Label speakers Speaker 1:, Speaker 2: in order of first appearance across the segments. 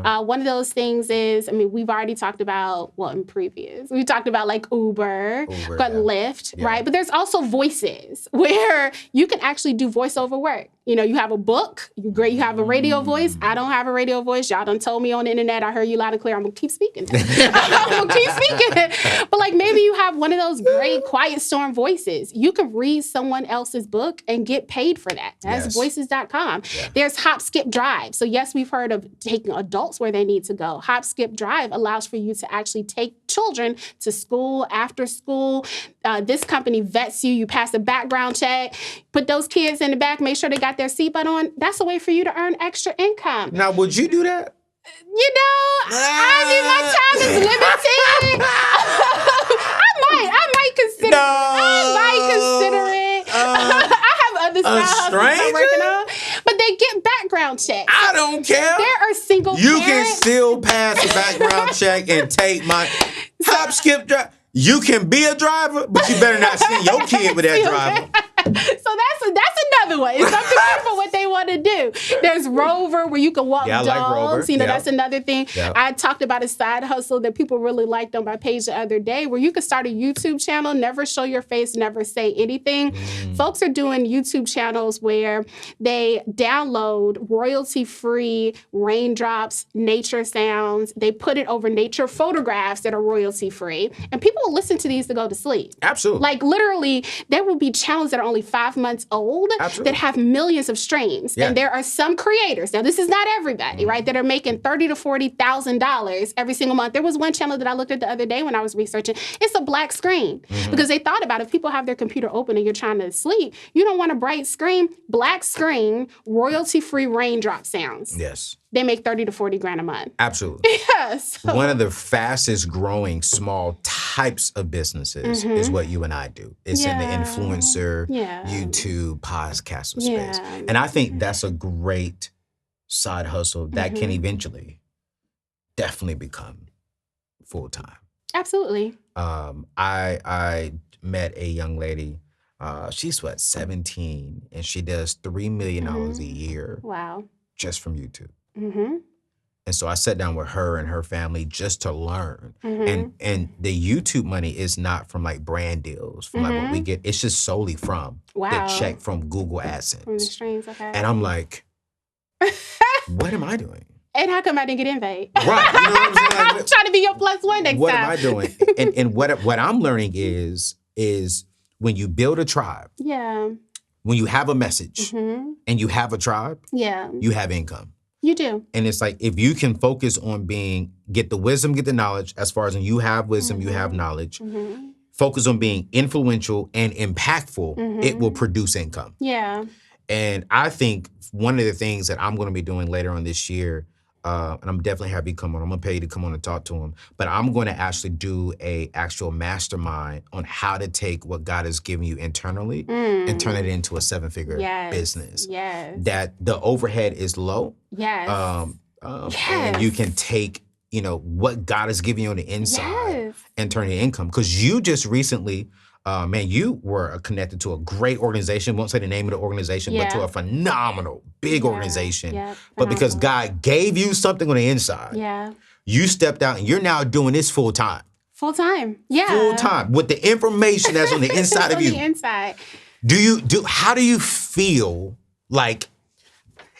Speaker 1: One of those things is, I mean, we've already talked about, well, in previous, we talked about like Uber got Lyft, right? But there's also voices where you can actually do voiceover work. You know, you have a book, you have a radio voice. I don't have a radio voice. Y'all done told me on the internet, I heard you loud and clear. I'm gonna keep speaking. I'm gonna keep speaking. But like maybe you have one of those great quiet storm voices. You can read someone else's book and get paid for that. That's voices.com. Yeah. There's Hop, Skip, Drive. So yes, we've heard of taking adults where they need to go. Hop, Skip, Drive allows for you to actually take children to school, after school. This company vets you. You pass a background check, put those kids in the back, make sure they got their seatbelt on. That's a way for you to earn extra income.
Speaker 2: Now, would you do that?
Speaker 1: You know, I mean, my time is limited. I might consider it. I might consider it. I have other side hustles I'm working on. But they get background checks.
Speaker 2: I don't care.
Speaker 1: There are single
Speaker 2: You
Speaker 1: parents.
Speaker 2: can still pass a background check and take my Hop, Skip, Drive. You can be a driver, but you better not send your kid with that driver.
Speaker 1: So that's another one. It's up to people what they want to do. There's Rover where you can walk dogs.
Speaker 2: Like Rover.
Speaker 1: You know, that's another thing. I talked about a side hustle that people really liked on my page the other day where you can start a YouTube channel, never show your face, never say anything. Folks are doing YouTube channels where they download royalty-free raindrops, nature sounds. They put it over nature photographs that are royalty-free. And people will listen to these to go to sleep.
Speaker 2: Absolutely.
Speaker 1: Like literally, there will be channels that are only 5 months old that have millions of streams. And there are some creators, now this is not everybody, right, that are making $30,000 to $40,000 every single month. There was one channel that I looked at the other day when I was researching. It's a black screen because they thought about if people have their computer open and you're trying to sleep, you don't want a bright screen, black screen, royalty-free raindrop sounds.
Speaker 2: Yes.
Speaker 1: They make 30 to 40 grand a month.
Speaker 2: Absolutely.
Speaker 1: Yes.
Speaker 2: One of the fastest growing small types of businesses is what you and I do. It's in the influencer, YouTube, podcast space. And I think that's a great side hustle that can eventually definitely become full-time.
Speaker 1: Absolutely.
Speaker 2: I met a young lady, she's 17, and she does $3 million a year.
Speaker 1: Wow.
Speaker 2: Just from YouTube. And so I sat down with her and her family just to learn. And the YouTube money is not from like brand deals, from like what we get. It's just solely from the check from Google AdSense.
Speaker 1: From the streams, okay.
Speaker 2: And I'm like, what am I doing?
Speaker 1: And how come I didn't get invite?
Speaker 2: Right. You know what I'm saying? Like,
Speaker 1: I'm trying to be your plus one next time.
Speaker 2: What am I doing? And what I'm learning is when you build a tribe, when you have a message and you have a tribe, you have income.
Speaker 1: You do.
Speaker 2: And it's like, if you can focus on get the wisdom, get the knowledge, as far as when you have wisdom, you have knowledge, focus on being influential and impactful, it will produce income.
Speaker 1: Yeah.
Speaker 2: And I think one of the things that I'm going to be doing later on this year, and I'm definitely happy to come on. I'm going to pay you to come on and talk to him. But I'm going to actually do a actual mastermind on how to take what God has given you internally and turn it into a 7-figure business.
Speaker 1: Yes.
Speaker 2: That the overhead is low.
Speaker 1: Yes.
Speaker 2: And you can take, what God has given you on the inside and turn your income. Because you just recently, you were connected to a great organization. Won't say the name of the organization, but to a phenomenal, big organization. Yeah, but because God gave you something on the inside, you stepped out and you're now doing this full time.
Speaker 1: Full time, yeah.
Speaker 2: Full time with the information that's on the inside of you.
Speaker 1: On the inside.
Speaker 2: How do you feel like?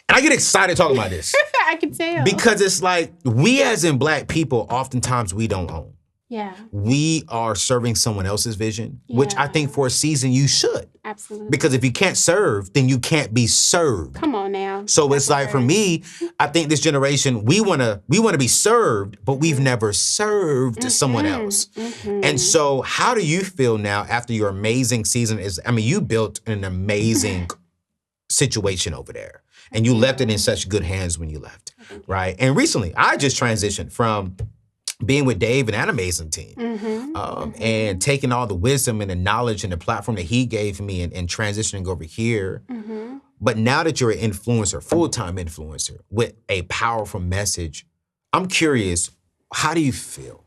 Speaker 2: And I get excited talking about this.
Speaker 1: I can tell.
Speaker 2: Because it's like we as in Black people, oftentimes we don't own.
Speaker 1: Yeah.
Speaker 2: We are serving someone else's vision, which I think for a season you should.
Speaker 1: Absolutely.
Speaker 2: Because if you can't serve, then you can't be served.
Speaker 1: Come on now.
Speaker 2: So it's like, for me, I think this generation, we wanna be served, but we've never served someone else. And so how do you feel now after your amazing season you built an amazing situation over there. And you left it in such good hands when you left, right? And recently, I just transitioned from being with Dave and an amazing team, and taking all the wisdom and the knowledge and the platform that he gave me and transitioning over here. But now that you're an influencer, full-time influencer with a powerful message, I'm curious, how do you feel?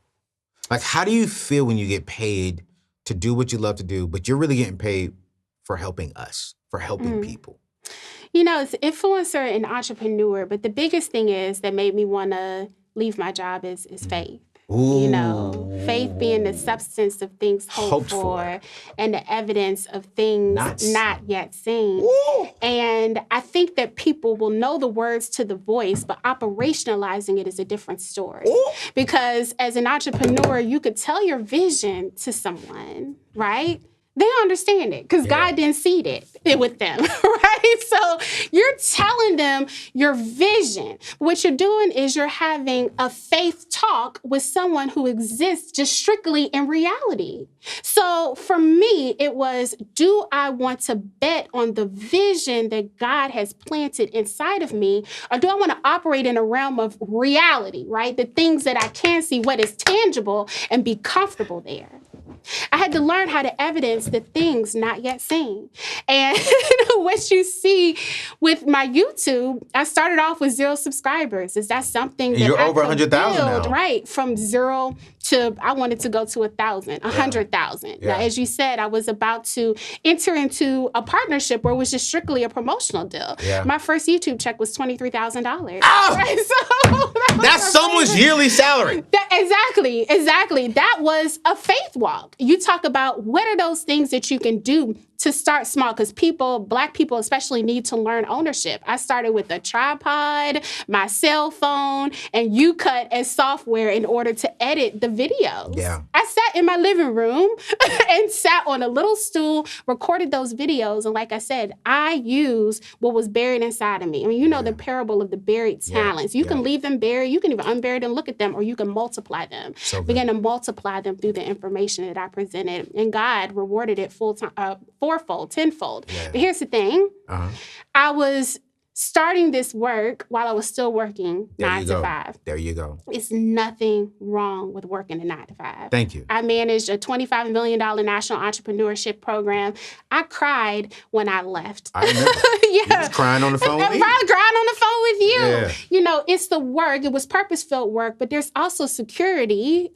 Speaker 2: Like, how do you feel when you get paid to do what you love to do, but you're really getting paid for helping us, for helping people?
Speaker 1: It's influencer and entrepreneur, but the biggest thing is that made me want to leave my job is faith.
Speaker 2: Ooh.
Speaker 1: Faith being the substance of things hoped for and the evidence of things not yet seen.
Speaker 2: Ooh.
Speaker 1: And I think that people will know the words to the voice, but operationalizing it is a different story.
Speaker 2: Ooh.
Speaker 1: Because as an entrepreneur, you could tell your vision to someone, right? They don't understand it because God didn't seed it with them, right? So you're telling them your vision. What you're doing is you're having a faith talk with someone who exists just strictly in reality. So for me, it was, do I want to bet on the vision that God has planted inside of me, or do I want to operate in a realm of reality, right? The things that I can see, what is tangible, and be comfortable there. I had to learn how to evidence the things not yet seen. And what you see with my YouTube, I started off with 0 subscribers. Is that something that
Speaker 2: you're
Speaker 1: I
Speaker 2: over
Speaker 1: could
Speaker 2: 100,000
Speaker 1: build,
Speaker 2: now.
Speaker 1: right? From 0 to, I wanted to go to 1,000, 100,000.
Speaker 2: Yeah.
Speaker 1: Now, as you said, I was about to enter into a partnership where it was just strictly a promotional deal.
Speaker 2: Yeah.
Speaker 1: My first YouTube check was $23,000.
Speaker 2: Oh!
Speaker 1: Right? So
Speaker 2: that's someone's yearly salary.
Speaker 1: Exactly. That was a faith walk. You talk about what are those things that you can do to start small, because Black people especially, need to learn ownership. I started with a tripod, my cell phone, and UCut as software in order to edit the videos.
Speaker 2: Yeah.
Speaker 1: I sat in my living room and sat on a little stool, recorded those videos, and like I said, I used what was buried inside of me. I mean, the parable of the buried talents. You can leave them buried, you can even unbury them, look at them, or you can multiply them.
Speaker 2: So
Speaker 1: begin to multiply them through the information that I presented, and God rewarded it fourfold, tenfold.
Speaker 2: Yeah.
Speaker 1: But here's the thing.
Speaker 2: Uh-huh.
Speaker 1: I was starting this work while I was still working 9 to 5.
Speaker 2: There you go.
Speaker 1: It's nothing wrong with working a 9 to 5.
Speaker 2: Thank you.
Speaker 1: I managed a $25 million national entrepreneurship program. I cried when I left.
Speaker 2: I remember. You was crying on the phone with me.
Speaker 1: I cried on the phone with you.
Speaker 2: Yeah.
Speaker 1: It's the work. It was purpose-filled work, but there's also security.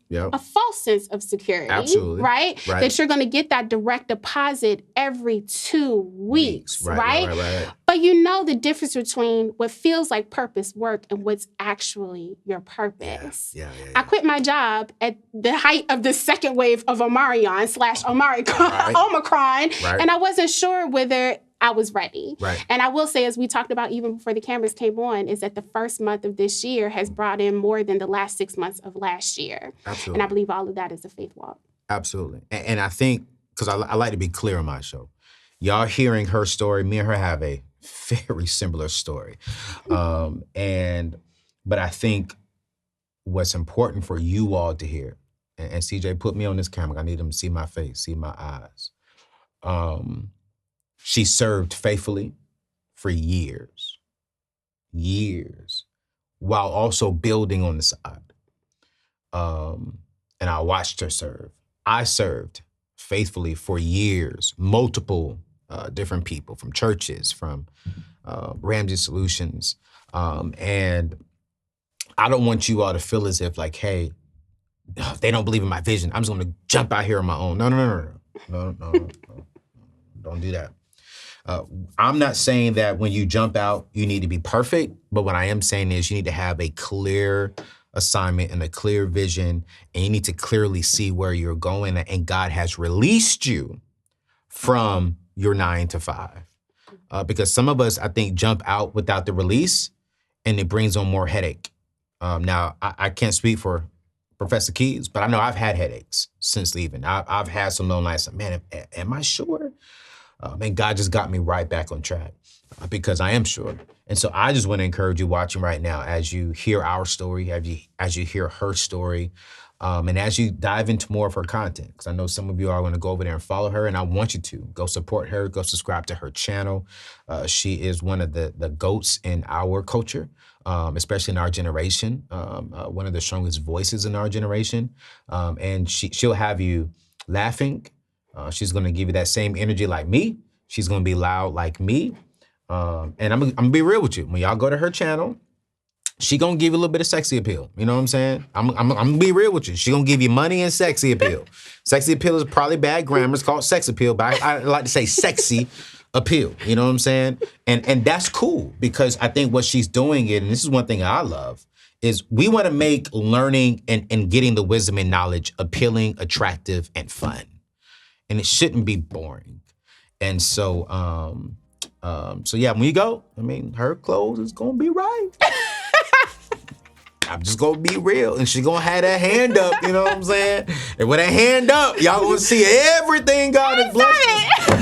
Speaker 2: Yep.
Speaker 1: A false sense of security.
Speaker 2: Absolutely.
Speaker 1: Right? That you're going to get that direct deposit every 2 weeks. Right. But the difference between what feels like purpose work and what's actually your purpose.
Speaker 2: Yeah.
Speaker 1: I quit my job at the height of the second wave of Omicron, and I wasn't sure whether I was ready.
Speaker 2: Right.
Speaker 1: And I will say, as we talked about even before the cameras came on, is that the first month of this year has brought in more than the last 6 months of last year.
Speaker 2: Absolutely.
Speaker 1: And I believe all of that is a faith walk.
Speaker 2: Absolutely. And I think, because I like to be clear on my show, y'all hearing her story, me and her have a very similar story. But I think what's important for you all to hear, and CJ put me on this camera, I need them to see my face, see my eyes. She served faithfully for years, while also building on the side. And I watched her serve. I served faithfully for years, multiple different people, from churches, from Ramsey Solutions. And I don't want you all to feel as if like, hey, they don't believe in my vision, I'm just gonna jump out here on my own. No. Don't do that. I'm not saying that when you jump out, you need to be perfect, but what I am saying is you need to have a clear assignment and a clear vision, and you need to clearly see where you're going, and God has released you from your 9 to 5. Because some of us, I think, jump out without the release, and it brings on more headache. Now, I can't speak for Professor Keys, but I know I've had headaches since leaving. I've had some long nights, man, am I sure? And God just got me right back on track because I am sure. And so I just want to encourage you watching right now as you hear our story, as you hear her story, and as you dive into more of her content, because I know some of you are going to go over there and follow her, and I want you to go support her, go subscribe to her channel. She is one of the GOATs in our culture, especially in our generation, one of the strongest voices in our generation. And she'll have you laughing. She's going to give you that same energy like me. She's going to be loud like me. And I'm going to be real with you. When y'all go to her channel, she going to give you a little bit of sexy appeal. You know what I'm saying? I'm going to be real with you. She going to give you money and sexy appeal. Sexy appeal is probably bad grammar. It's called sex appeal, but I like to say sexy appeal. You know what I'm saying? And that's cool because I think what she's doing and this is one thing I love, is we want to make learning and getting the wisdom and knowledge appealing, attractive, and fun. And it shouldn't be boring. And so, so yeah, when you go, I mean, her clothes is gonna be right. I'm just gonna be real, and she's gonna have that hand up, you know what I'm saying? And with that hand up, y'all gonna see everything God has blessed us.